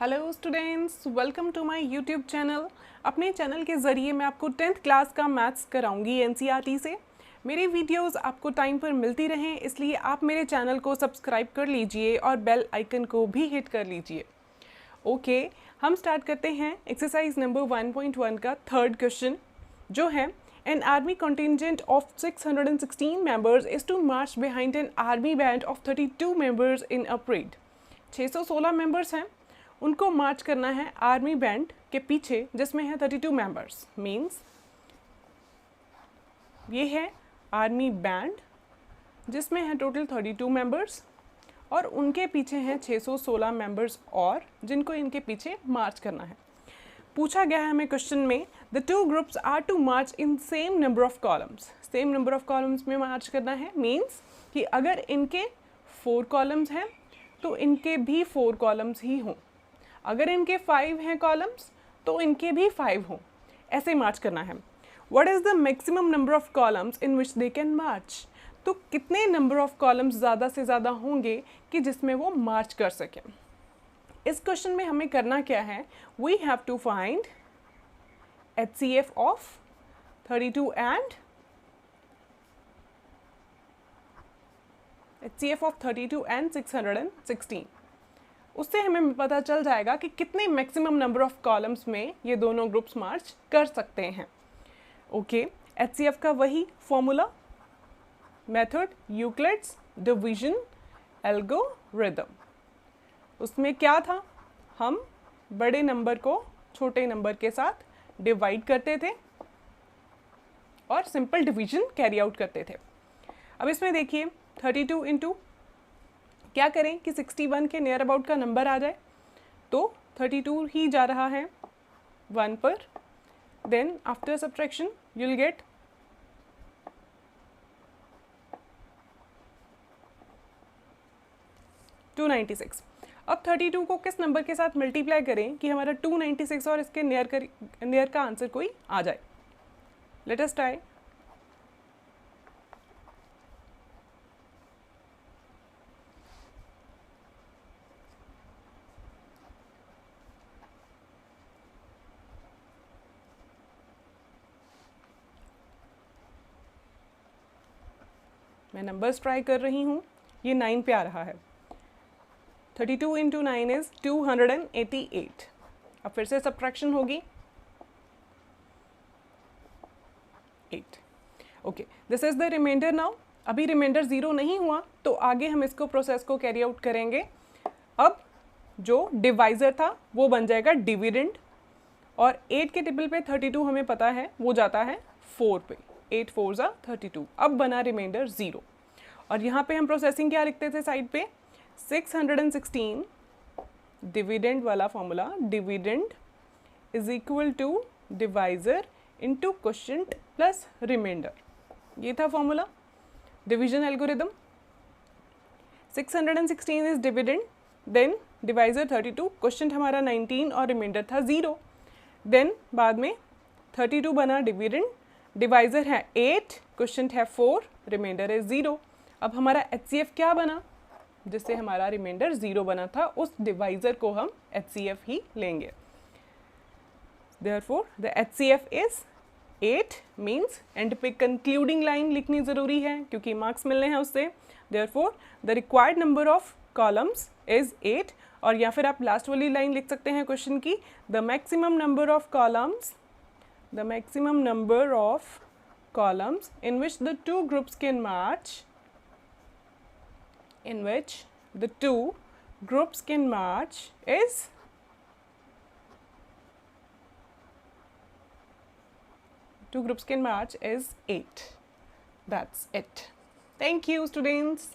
Hello students, welcome to my YouTube channel. अपने channel के ज़रिए मैं आपको 10th क्लास का मैथ्स कराऊंगी एनसीईआरटी से। मेरी वीडियोस आपको टाइम पर मिलती रहें, इसलिए आप मेरे चैनल को सब्सक्राइब कर लीजिए और बेल आइकन को भी हिट कर लीजिए। ओके, हम स्टार्ट करते हैं एक्सरसाइज नंबर 1.1 का थर्ड क्वेश्चन, जो है An army contingent of 616 members is to march behind an army band of 32 members in a parade. 616 members हैं, उनको मार्च करना है आर्मी बैंड के पीछे जिसमें है 32 मेंबर्स। मींस ये है आर्मी बैंड जिसमें है टोटल 32 मेंबर्स और उनके पीछे हैं 616 मेंबर्स और जिनको इनके पीछे मार्च करना है। पूछा गया है हमें क्वेश्चन में the two groups are to march in same number of columns. Same number of columns में मार्च करना है मीन्स कि अगर इनके 4 कॉलम्स हैं तो इनके भी 4 कॉलम्स ही हों, अगर इनके 5 हैं कॉलम्स तो इनके भी 5 हों, ऐसे मार्च करना है। What is the maximum number of columns in which they can march. तो कितने नंबर ऑफ कॉलम्स ज़्यादा से ज़्यादा होंगे कि जिसमें वो मार्च कर सकें। इस क्वेश्चन में हमें करना क्या है, we have to find HCF of 32 and HCF of 32 and 616। उससे हमें पता चल जाएगा कि कितने मैक्सिमम नंबर ऑफ कॉलम्स में ये दोनों ग्रुप्स मार्च कर सकते हैं। ओके, HCF का वही formula, method, Euclid's division algorithm. उसमें क्या था, हम बड़े नंबर को छोटे नंबर के साथ डिवाइड करते थे और सिंपल डिवीजन कैरी आउट करते थे। अब इसमें देखिए 32 इंटू क्या करें कि 61 के नियर अबाउट का नंबर आ जाए, तो 32 ही जा रहा है 1 पर। Then after subtraction you will get 296। अब 32 को किस नंबर के साथ मल्टीप्लाई करें कि हमारा 296 और इसके नियर का आंसर कोई आ जाए। Let us try. मैं नंबर्स ट्राई कर रही हूँ, ये 9 पे आ रहा है। 32 इंटू 9 इज 288। अब फिर से सब्ट्रैक्शन होगी 8। Okay, this is the reminder now. अभी रिमाइंडर 0 नहीं हुआ तो आगे हम इसको प्रोसेस को कैरी आउट करेंगे। अब जो डिवाइजर था वो बन जाएगा डिविडेंड और 8 के टेबल पे 32 हमें पता है वो जाता है 4 पे। 8 4 जा 32। अब बना रिमाइंडर 0 और यहाँ पे हम प्रोसेसिंग क्या लिखते थे साइड पे, 616 डिविडेंड वाला formula, dividend is equal to divisor into quotient plus reminder. ये था formula division algorithm. 616 is dividend, then divisor 32, quotient हमारा 19 और रिमाइंडर था 0। देन बाद में 32 बना डिविडेंड, डिवाइजर है 8, क्वोशिएंट है 4, रिमाइंडर है 0। अब हमारा HCF क्या बना, जिससे हमारा रिमाइंडर 0 बना था, उस डिवाइजर को हम HCF ही लेंगे। Therefore, the HCF is 8 means and पे कंक्लूडिंग लाइन लिखनी ज़रूरी है क्योंकि मार्क्स मिलने हैं उससे। Therefore, the required number of columns is 8। और या फिर आप लास्ट वाली लाइन लिख सकते हैं क्वेश्चन की, the maximum number of columns in which the two groups can march is 8. That's it. Thank you, students.